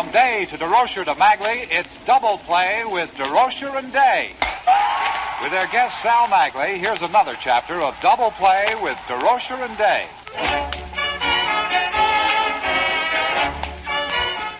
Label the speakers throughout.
Speaker 1: From Day to Durocher to Magile, it's Double Play with Durocher and Day. With their guest, Sal Magile, here's another chapter of Double Play with Durocher and Day.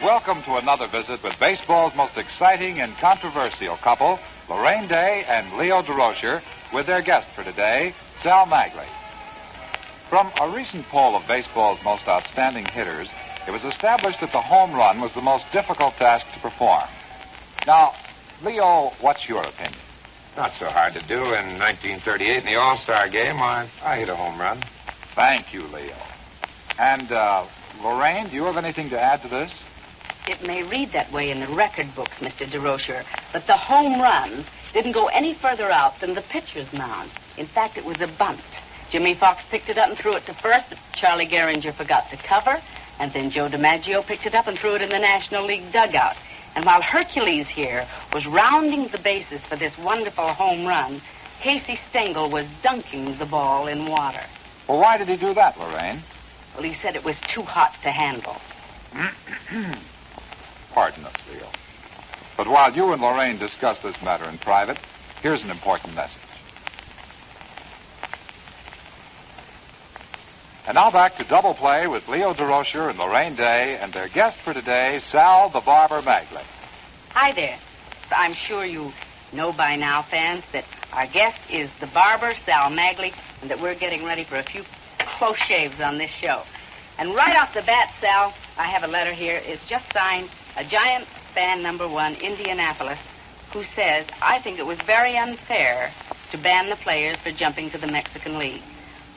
Speaker 1: Welcome to another visit with baseball's most exciting and controversial couple, Laraine Day and Leo Durocher, with their guest for today, Sal Magile. From a recent poll of baseball's most outstanding hitters, it was established that the home run was the most difficult task to perform. Now, Leo, what's your opinion?
Speaker 2: Not so hard to do. In 1938, in the All-Star game, I hit a home run.
Speaker 1: Thank you, Leo. And, Laraine, do you have anything to add to this?
Speaker 3: It may read that way in the record books, Mr. Durocher, but the home run didn't go any further out than the pitcher's mound. In fact, it was a bunt. Jimmy Fox picked it up and threw it to first, but Charlie Gehringer forgot to cover, and then Joe DiMaggio picked it up and threw it in the National League dugout. And while Hercules here was rounding the bases for this wonderful home run, Casey Stengel was dunking the ball in water.
Speaker 1: Well, why did he do that, Laraine?
Speaker 3: Well, he said it was too hot to handle.
Speaker 1: Pardon us, Leo. But while you and Laraine discuss this matter in private, here's an important message. And now back to Double Play with Leo Durocher and Laraine Day and their guest for today, Sal the Barber Magile.
Speaker 3: Hi there. I'm sure you know by now, fans, that our guest is the barber, Sal Magile, and that we're getting ready for a few close shaves on this show. And right off the bat, Sal, I have a letter here. It's just signed a Giant fan number 1, Indianapolis, who says, I think it was very unfair to ban the players for jumping to the Mexican League.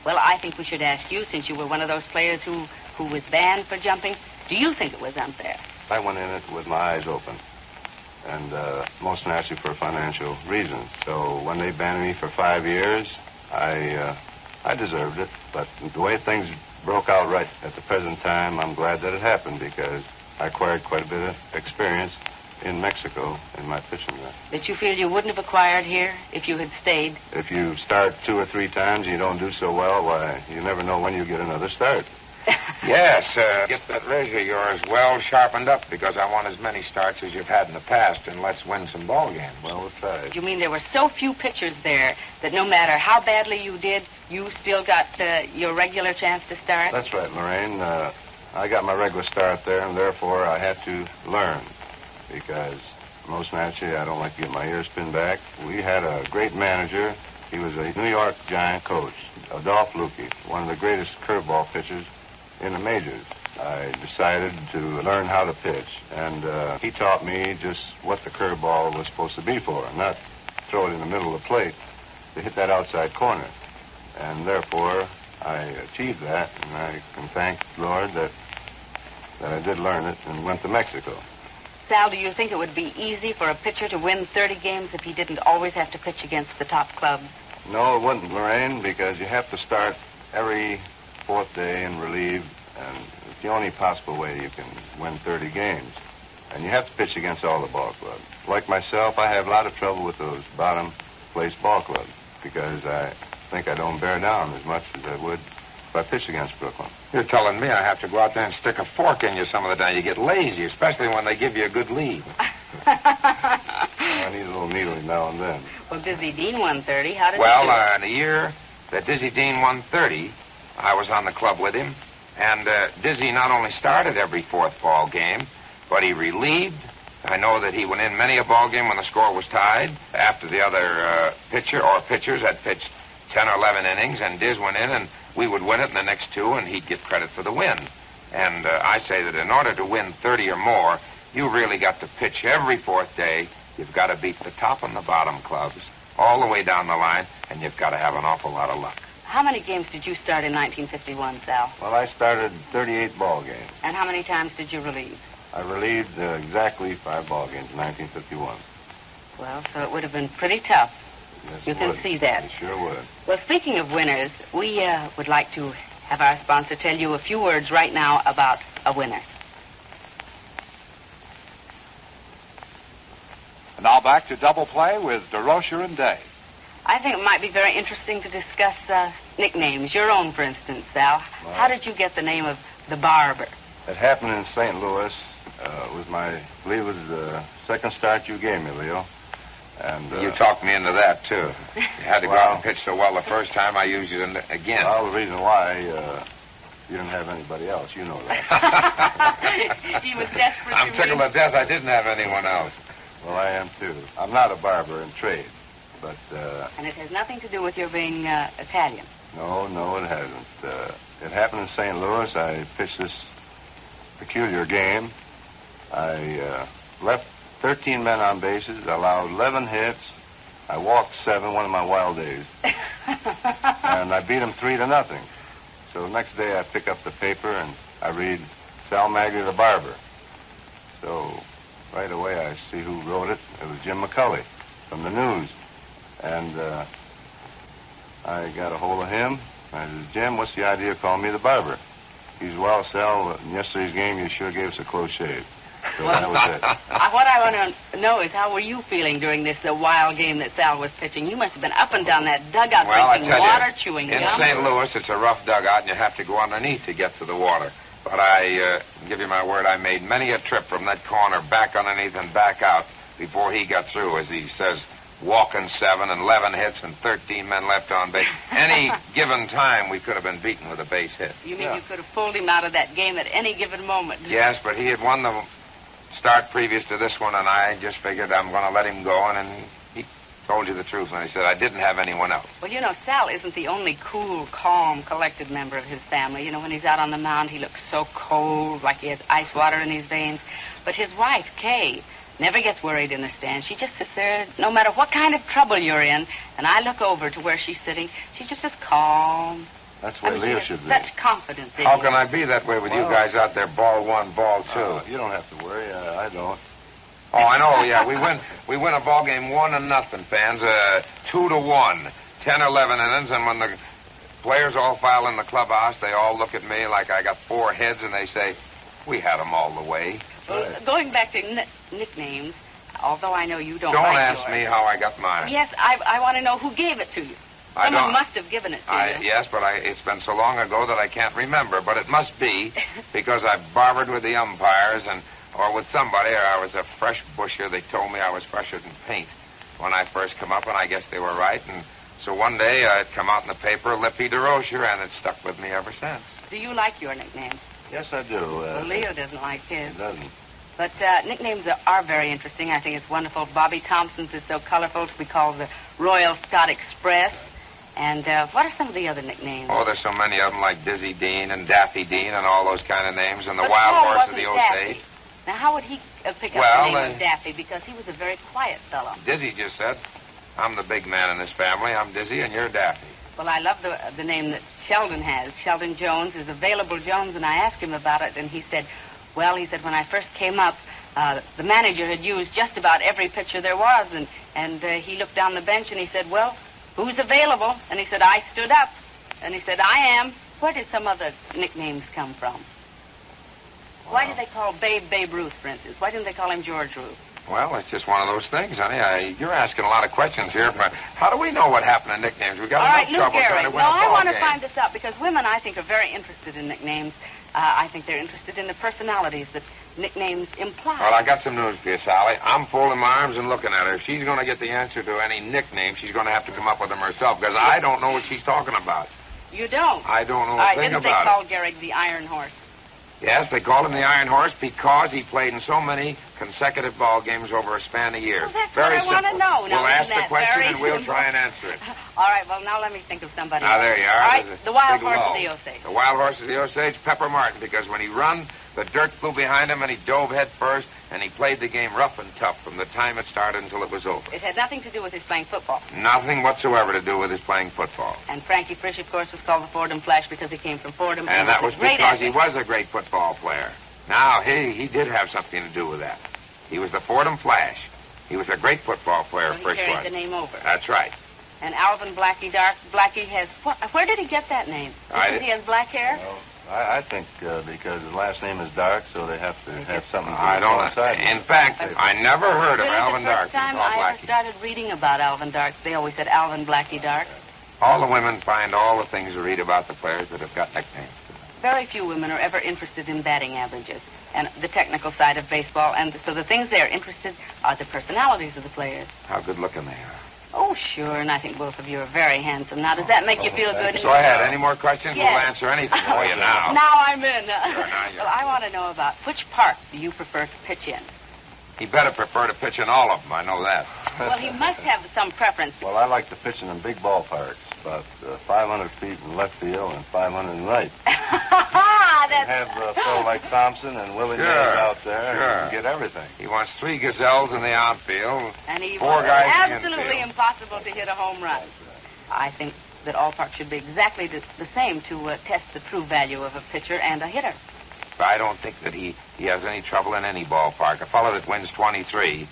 Speaker 3: Well, I think we should ask you, since you were one of those players who was banned for jumping, do you think it was unfair?
Speaker 4: I went in it with my eyes open, and most naturally for financial reasons. So when they banned me for 5 years, I deserved it. But the way things broke out right at the present time, I'm glad that it happened because I acquired quite a bit of experience in Mexico in my pitching there.
Speaker 3: That you feel you wouldn't have acquired here if you had stayed?
Speaker 4: If you start 2 or 3 times and you don't do so well, why, you never know when you get another start.
Speaker 2: Yes, get that razor of yours well sharpened up because I want as many starts as you've had in the past, and let's win some ball games.
Speaker 4: Well, we'll try.
Speaker 3: You mean there were so few pitchers there that no matter how badly you did, you still got your regular chance to start?
Speaker 4: That's right, Laraine. I got my regular start there, and therefore I had to learn because most naturally I don't like to get my ears pinned back. We had a great manager. He was a New York Giant coach, Adolph Luque, one of the greatest curveball pitchers in the majors. I decided to learn how to pitch, and he taught me just what the curveball was supposed to be for, not throw it in the middle of the plate to hit that outside corner. And therefore, I achieved that, and I can thank the Lord that I did learn it and went to Mexico.
Speaker 3: Sal, do you think it would be easy for a pitcher to win 30 games if he didn't always have to pitch against the top clubs?
Speaker 4: No, it wouldn't, Laraine, because you have to start every 4th day and relieve, and it's the only possible way you can win 30 games. And you have to pitch against all the ball clubs. Like myself, I have a lot of trouble with those bottom-place ball clubs because I think I don't bear down as much as I would if I pitched against Brooklyn.
Speaker 2: You're telling me I have to go out there and stick a fork in you some of the time. You get lazy, especially when they give you a good lead.
Speaker 4: I need a little needling now and then.
Speaker 3: Well, Dizzy Dean won 30. How did
Speaker 2: Well,
Speaker 3: he do?
Speaker 2: in the year that Dizzy Dean won 30, I was on the club with him, and Dizzy not only started every 4th ball game, but he relieved. I know that he went in many a ball game when the score was tied after the other pitcher or pitchers had pitched 10 or 11 innings, and Diz went in, and we would win it in the next 2, and he'd get credit for the win. And I say that in order to win 30 or more, you really got to pitch every 4th day. You've got to beat the top and the bottom clubs all the way down the line, and you've got to have an awful lot of luck.
Speaker 3: How many games did you start in 1951, Sal?
Speaker 4: Well, I started 38 ball games.
Speaker 3: And how many times did you relieve?
Speaker 4: I relieved exactly 5 ball games in 1951.
Speaker 3: Well, so it would have been pretty tough.
Speaker 4: Yes,
Speaker 3: You
Speaker 4: it
Speaker 3: can
Speaker 4: would.
Speaker 3: see that.
Speaker 4: It sure would.
Speaker 3: Well, speaking of winners, we would like to have our sponsor tell you a few words right now about a winner.
Speaker 1: And now back to Double Play with Durocher and Day.
Speaker 3: I think it might be very interesting to discuss nicknames. Your own, for instance, Sal.
Speaker 4: Well,
Speaker 3: How did you get the name of the Barber?
Speaker 4: It happened in St. Louis. I believe it was the second start you gave me, Leo. And
Speaker 2: you talked me into that, too. You had to go out and pitch so well the first time, I used you again.
Speaker 4: Well, the reason why, you didn't have anybody else. You know that.
Speaker 3: He was desperate.
Speaker 2: I'm tickled to death I didn't have anyone else.
Speaker 4: Well, I am, too. I'm not a barber in trade, but...
Speaker 3: And it has nothing to do with your being Italian.
Speaker 4: No, it hasn't. It happened in St. Louis. I pitched this peculiar game. I left 13 men on bases, allowed 11 hits. I walked 7, one of my wild days. And I beat them 3-0. So the next day I pick up the paper and I read Sal Magile, the barber. So right away I see who wrote it. It was Jim McCulley from the News. And I got a hold of him. I said, Jim, what's the idea of calling me the barber? He said, well, Sal, in yesterday's game you sure gave us a close shave. So that was it.
Speaker 3: What I want to know is how were you feeling during this wild game that Sal was pitching? You must have been up and down that dugout, drinking water, chewing gum.
Speaker 2: In St. Louis, it's a rough dugout, and you have to go underneath to get to the water. But I give you my word, I made many a trip from that corner back underneath and back out before he got through, as he says, walking 7 and 11 hits and 13 men left on base. Any given time, we could have been beaten with a base hit.
Speaker 3: You mean you could have pulled him out of that game at any given moment?
Speaker 2: Yes, but he had won the start previous to this one, and I just figured I'm going to let him go, and he told you the truth when he said I didn't have anyone else.
Speaker 3: Well, you know, Sal isn't the only cool, calm, collected member of his family. You know, when he's out on the mound, he looks so cold, like he has ice water in his veins. But his wife, Kay, never gets worried in the stand. She just sits there no matter what kind of trouble you're in, and I look over to where she's sitting. She's just as calm.
Speaker 4: That's where Leo should be.
Speaker 3: Such confidence in
Speaker 2: How
Speaker 3: you.
Speaker 2: can I be that way with you guys out there, ball 1, ball 2?
Speaker 4: You don't have to worry. I don't.
Speaker 2: Oh, I know, yeah. We win a ball game 1-0, fans. 2-1. 10 or 11 innings, and when the players all file in the clubhouse, they all look at me like I got 4 heads, and they say, we had them all the way.
Speaker 3: Well, going back to nicknames, although I know you don't
Speaker 2: Don't
Speaker 3: like
Speaker 2: ask
Speaker 3: yours.
Speaker 2: me how I got mine.
Speaker 3: Yes, I want to know who gave it to you. Someone must have given it to you.
Speaker 2: Yes, but it's been so long ago that I can't remember. But it must be because I barbered with the umpires or with somebody, or I was a fresh busher. They told me I was fresher than paint when I first come up, and I guess they were right. And so one day I'd come out in the paper, Leo Durocher, and it's stuck with me ever since.
Speaker 3: Do you like your nickname?
Speaker 4: Yes, I do.
Speaker 3: Well, Leo doesn't like his.
Speaker 4: He doesn't.
Speaker 3: But nicknames are very interesting. I think it's wonderful. Bobby Thompson's is so colorful to be called the Royal Scot Express. And what are some of the other nicknames?
Speaker 2: Oh, there's so many of them, like Dizzy Dean and Daffy Dean and all those kind of names, and the Wild Horse of the Osage.
Speaker 3: Now, how would he pick up the name of Daffy? Because he was a very quiet fellow.
Speaker 2: Dizzy just said, I'm the big man in this family. I'm Dizzy, and you're Daffy.
Speaker 3: Well, I love the name that Sheldon has. Sheldon Jones is Available Jones, and I asked him about it, and he said, when I first came up, the manager had used just about every pitcher there was, and he looked down the bench, and he said, well, who's available? And he said, I stood up. And he said, I am. Where did some other nicknames come from? Wow. Why did they call Babe Ruth, for instance? Why didn't they call him George Ruth?
Speaker 2: Well, it's just one of those things, honey. You're asking a lot of questions here, but how do we know what happened to nicknames? We got enough trouble trying to win a ball game.
Speaker 3: I want to find this out because women, I think, are very interested in nicknames. I think they're interested in the personalities that nicknames imply.
Speaker 2: Well, I got some news for you, Sally. I'm folding my arms and looking at her. If she's going to get the answer to any nickname, she's going to have to come up with them herself because I don't know what she's talking about.
Speaker 3: You don't?
Speaker 2: I don't know a thing
Speaker 3: about it. Didn't they call Gehrig the Iron Horse?
Speaker 2: Yes, they called him the Iron Horse because he played in so many consecutive ball games over a span of years.
Speaker 3: Well, that's
Speaker 2: very
Speaker 3: what I want to know.
Speaker 2: We'll ask the question and we'll try and answer it.
Speaker 3: All right, well, now let me think of somebody
Speaker 2: else.
Speaker 3: There
Speaker 2: you are.
Speaker 3: All right, the Wild Horse of the Osage.
Speaker 2: The Wild Horse of the Osage, Pepper Martin, because when he run, the dirt flew behind him and he dove head first, and he played the game rough and tough from the time it started until it was over.
Speaker 3: It had nothing to do with his playing football.
Speaker 2: Nothing whatsoever to do with his playing football.
Speaker 3: And Frankie Frisch, of course, was called the Fordham Flash because he came from Fordham.
Speaker 2: And that was because he was a great football player. Now, he did have something to do with that. He was the Fordham Flash. He was a great football player,
Speaker 3: Frisch
Speaker 2: was.
Speaker 3: He carried the name over.
Speaker 2: That's right.
Speaker 3: And Alvin Blackie Dark. Blackie has... Where did he get that name? Because he has black hair?
Speaker 4: Well, I think because his last name is Dark, so they have to have something to
Speaker 2: I don't know. In fact, I never heard of Alvin Dark.
Speaker 3: The first time I started reading about Alvin Dark, they always said Alvin Blackie Dark.
Speaker 2: All the women find all the things to read about the players that have got nicknames.
Speaker 3: very few women are ever interested in batting averages and the technical side of baseball. And so the things they're interested are the personalities of the players.
Speaker 2: How good looking they are.
Speaker 3: Oh, sure, and I think both of you are very handsome. Now, does that make you feel good?
Speaker 2: Go ahead. Any more questions?
Speaker 3: Yes.
Speaker 2: We'll answer anything for you now.
Speaker 3: Now I'm in.
Speaker 2: Now you're
Speaker 3: Well, I want to know about which park do you prefer to pitch in?
Speaker 2: He better prefer to pitch in all of them. I know that.
Speaker 3: Well, he must have some preference.
Speaker 4: Well, I like to pitch in big ballparks, about 500 feet in left field and 500 in right.
Speaker 3: That's...
Speaker 4: Have a fellow like Thompson and Willie Mays out there and get everything.
Speaker 2: He wants 3 gazelles in the outfield,
Speaker 3: and he
Speaker 2: 4
Speaker 3: wants
Speaker 2: guys
Speaker 3: absolutely
Speaker 2: in
Speaker 3: impossible to hit a home run. I think that all parks should be exactly the same to test the true value of a pitcher and a hitter.
Speaker 2: But I don't think that he has any trouble in any ballpark. A fellow that wins 23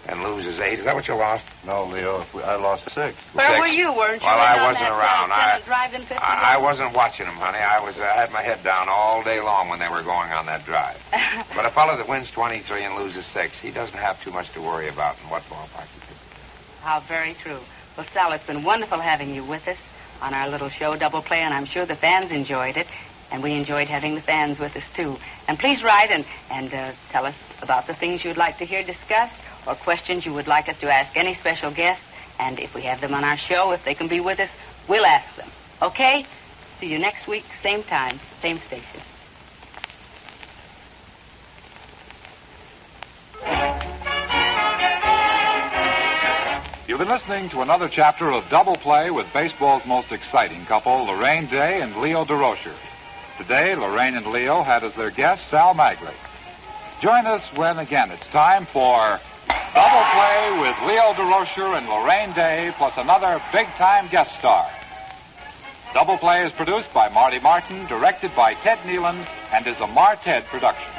Speaker 2: and loses 8. Is that what you lost?
Speaker 4: No, Leo. I lost 6.
Speaker 3: Where were you? Weren't you?
Speaker 2: Well, I
Speaker 3: on
Speaker 2: wasn't
Speaker 3: that,
Speaker 2: around. I
Speaker 3: I
Speaker 2: wasn't watching them, honey. I had my head down all day long when they were going on that drive. But a fellow that wins 23 and loses 6, he doesn't have too much to worry about in what ballpark he pitches.
Speaker 3: How very true. Well, Sal, it's been wonderful having you with us on our little show, Double Play, and I'm sure the fans enjoyed it. And we enjoyed having the fans with us, too. And please write and tell us about the things you'd like to hear discussed or questions you would like us to ask any special guest. And if we have them on our show, if they can be with us, we'll ask them. Okay? See you next week, same time, same station.
Speaker 1: You've been listening to another chapter of Double Play with baseball's most exciting couple, Laraine Day and Leo Durocher. Today, Laraine and Leo had as their guest Sal Magile. Join us when, again, it's time for Double Play with Leo Durocher and Laraine Day, plus another big-time guest star. Double Play is produced by Marty Martin, directed by Ted Nealon, and is a Marted production.